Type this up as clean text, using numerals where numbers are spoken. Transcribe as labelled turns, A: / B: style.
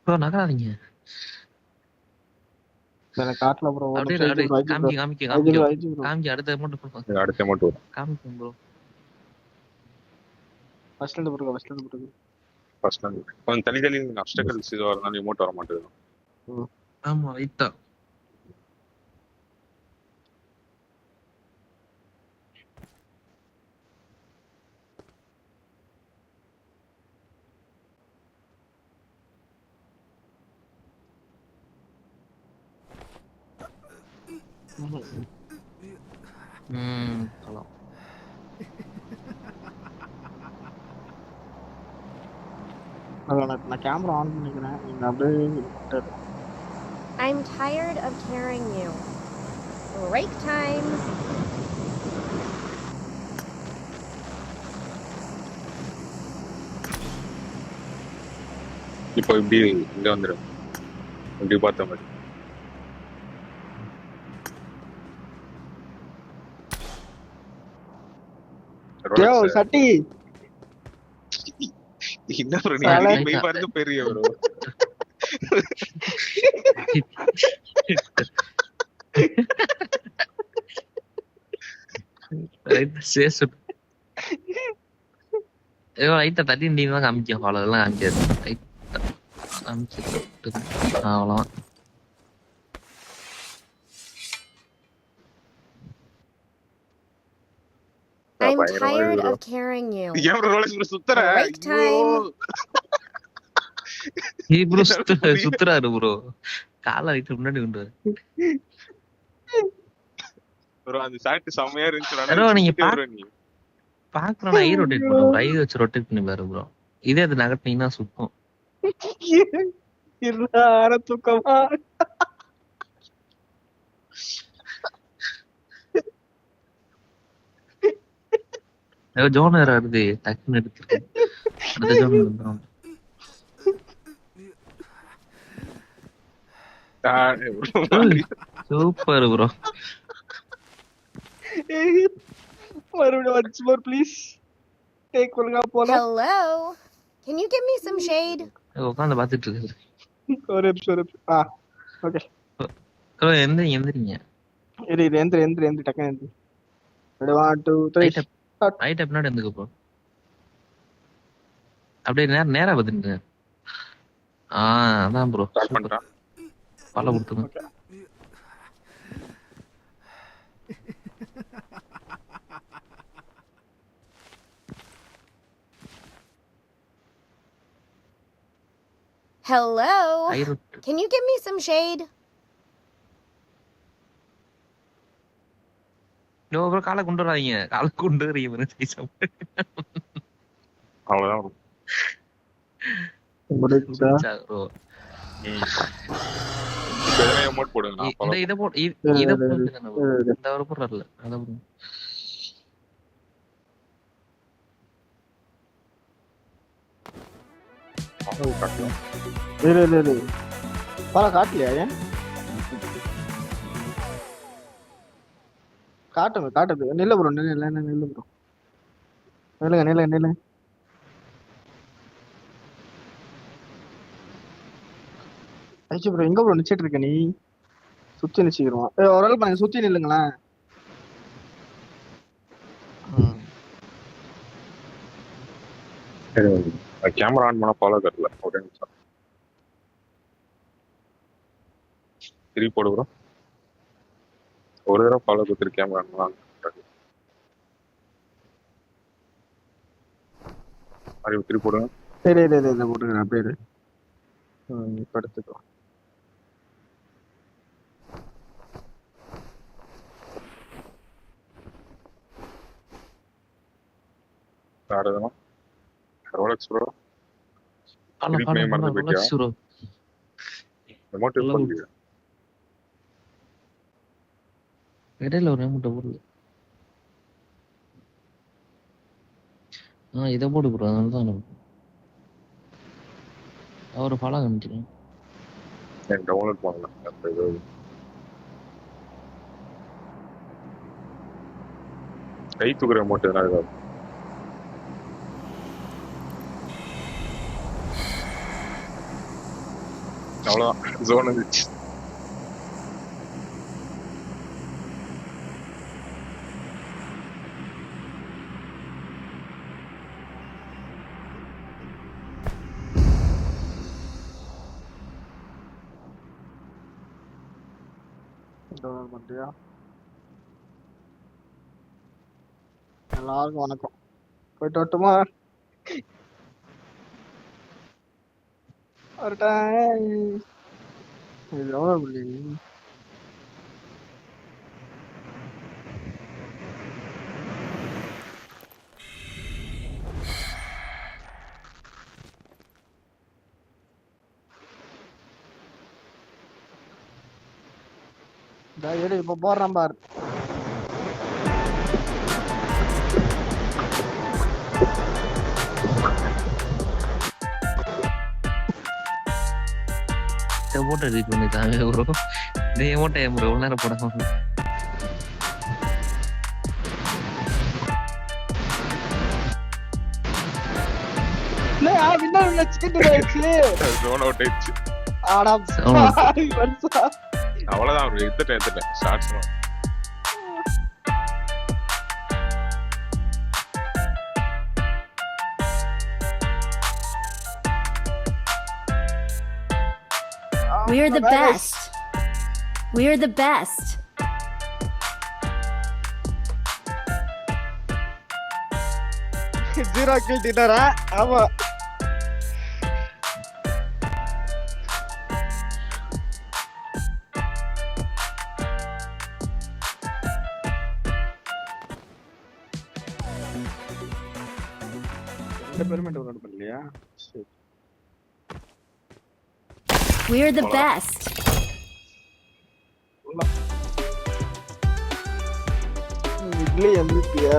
A: Bro நகராதீங்க.
B: எனக்கு காட்டல bro. ஒரு
A: அப்படியே
B: நிமிஷம்
A: அப்படியே
B: ஐஜி ப்ரோ.
A: காமிக்க
B: ஐஜி ப்ரோ ஐஜி ப்ரோ.
A: காமிக்க அடுத்த அமௌண்ட் ப்ரோ.
C: அடுத்த அமௌண்ட் வரும்.
A: காமிக்கும் ப்ரோ.
B: ஃபர்ஸ்ட்ல இருந்து போடுங்க, ஃபர்ஸ்ட்ல இருந்து போடுங்க.
C: ஃபர்ஸ்ட் கொஞ்சம் தள்ளி தள்ளி அப்டக்கல்ஸ் இது வரனால அமௌண்ட் வர மாட்டேங்குது.
A: ஆமா ரைட்டா. ஹலோ.
B: நான் கேமரா ஆன் பண்ணிக்கிறேன். நீங்க அப்படியே
D: I'm tired of carrying you. Break time.
C: இப்போ இப்படி இங்க வந்துடும். இப்படி பார்த்த மாதிரி.
B: சட்டி
C: என்ன ப்ரோ நீ போய் பாருங்க பெரிய ப்ரோ.
A: ரைட்டா தட்டி தான் காமிக்கும். அவ்வளோலாம் காமிக்காது. அவ்வளோதான்.
D: I'm tired of carrying you.
C: ஏன் ப்ரோ ரோலக்ஸ் ப்ரோ சுத்தற?
D: Break time.
A: நீ ப்ரோ சுத்துறாரு ப்ரோ. கால வைத்து முன்னாடி கொண்டு
C: ப்ரோ அந்த ஷாட் செமையா இருந்துச்சு.
A: ப்ரோ நீங்க பாக்குறோம். ஐ ரொட்டேட் பண்ணுவோம். ஐ வச்சு ரொட்டேட் பண்ணி பாரு ப்ரோ. இதே அது நகட்டினீங்கன்னா சுத்தம்.
B: இருற தூக்கமா
A: ஜோன் வேற வருது. டக்குன்னு எடுத்துருக்கேன். அடுத்த ஜோன் வந்துடும். Super bro.
B: மறுபடியும் once more please. டேக் ஒழுங்கா போலாம்.
D: Hello. Can you give me some shade?
A: உட்காந்து பாத்துட்டு இருக்கு.
B: ஒரு நிமிஷம். ஓகே
A: ப்ரோ எந்திரிங்க.
B: இது எந்திரி டக்குன்னு எந்திரி. 1 2 3
A: ரைட் பின்னாடி எந்துக்கு ப்ரோ. அப்படியே நேரா பாத்துட்டு. அதான் ப்ரோ
C: ஸ்டார்ட் பண்றேன்.
A: பல்ல கொடுத்துங்க.
D: Hello. Can you give me some shade?
A: No bro காலை கொண்டு வராதீங்க. காலை கொண்டு வரீங்க ப்ரோ.
C: அவ்வளவுதான்
A: ப்ரோ.
C: அமௌண்ட் போடுங்க.
A: இத போடு. இத போடுங்க. இந்த வர போறல. அத போடுங்க.
B: காட்டலையா? ஏன் காட்டுது. நில்ல ப்ரோ. நில்ல ப்ரோ. நில்லுங்க. ஐச்சு ப்ரோ எங்க ப்ரோ நிச்சிட்டு இருக்க நீ? சுத்தி நிச்சிக்கிறோம். ஒரு ஆள் பாருங்க சுத்தி நில்லுங்களேன்.
C: கேமரா ஆன் பண்ண ஃபாலோ கட்டல. ஒரே நிமிஷம். திருப்பி போடு ப்ரோ. ஒரு தடவை ஃபாலோ கொடுத்துரு. கேமரா ஆன் பண்ணலாம். அறிவு திருப்பி போடுங்க.
B: சரி போட்டுங்க. பேரு படுத்துக்கோ.
C: ஆடுதமா Rolex bro.
A: Rolex bro.
C: Remote பண்ணு.
A: இடையில ஒரு ரிமோட் போடு. இத போடு ப்ரோ. அதனால ஒரு ஃபாலோ பண்ணிக்கிறேன்.
C: டவுன்லோட் பண்ணலாம். கை தூக்குற அமௌண்ட் எதனா இருக்கா? அவ்வளவுதான் ஜோன் வந்துச்சு.
B: டவுன்லோட் பண்றியா? எல்லாருக்கும் வணக்கம். போயிட்டு வரட்டுமா? வரட்டா. இது டவுன்லோட் பண்ணி எடு இப்ப போடுறான் பாரு.
A: போட்டோ எடிட் பண்ணிட்டாங்க ப்ரோ. இந்த எமோட்டை ப்ரோ எவ்வளவு நேரம் போடாம
C: ஜோன் அவுட் ஆயிடுச்சு.
B: ஆடா பாவி வருஷா.
C: அவ்வளவுதான் bro. எடுத்துட்டேன் shorts.
E: We're the best. We're the best.
B: Zero kill டின்னரா? ஆமா. டவுன்லோட் பண்ணலையா?
E: We're the best.
B: இட்லி எம்பிபியா?